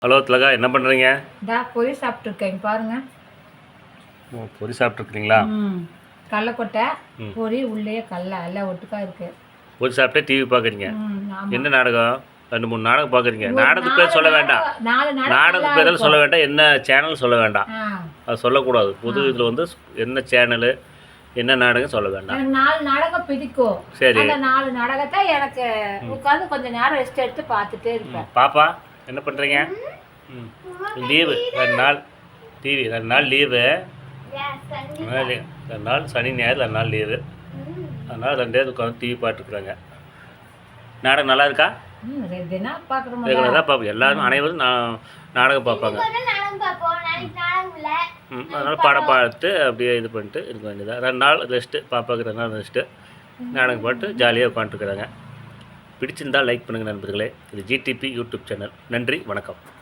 Hello திலகா, என்ன பண்ணுறீங்க? பொரி சாப்பிட்ருக்கேன் பாருங்க. பொரி சாப்பிட்ருக்கீங்களா? கடலக்கொட்டை பொரி, உள்ளே கடல எல்லாம் ஒட்டுக்கா இருக்கு. பொரி சாப்பிட்டே டிவி பார்க்குறீங்க. என்ன நாடகம்? 2-3 நாடகம் பார்க்குறீங்க. நாடகத்துக்கு பேர் சொல்ல வேண்டாம். நாடகத்துக்கு பேர் சொல்ல வேண்டாம். என்ன சேனல் சொல்ல வேண்டாம். அது சொல்லக்கூடாது. புது இதில் வந்து என்ன சேனலு என்ன நாடகம் சொல்ல வேண்டாம். 4 நாடகம் பிடிக்கும். சரி, அந்த 4 நாடகத்தை எனக்கு உட்காந்து கொஞ்சம் நேரம் ரெஸ்ட் எடுத்து பார்த்துட்டே இருப்பேன். பாப்பா என்ன பண்ணுறீங்க? லீவு 2 நாள் டிவி, 2 நாள் லீவு. 2 நாள் சனி ஞாயிறு 2 நாள் லீவு. அதனால் 2 பேர் உட்காந்து டிவி பார்த்துருக்குறாங்க. நாடகம் நல்லா இருக்கா? ரெகுலராக பார்ப்போம். எல்லாரும் அனைவரும் நாடகம் பார்ப்பாங்க. அதனால் படம் பார்த்து அப்படியே இது பண்ணிட்டு இருக்க வேண்டியதாக. 2 நாள் ரெஸ்ட்டு, பாப்பாவுக்கு 2 நாள் ரெஸ்ட்டு. நாடகம் பார்த்து ஜாலியாக உட்காந்துருக்குறாங்க. பிடிச்சிருந்தால் லைக் பண்ணுங்கள் நண்பர்களே. இது ஜிடிபி யூடியூப் சேனல். நன்றி, வணக்கம்.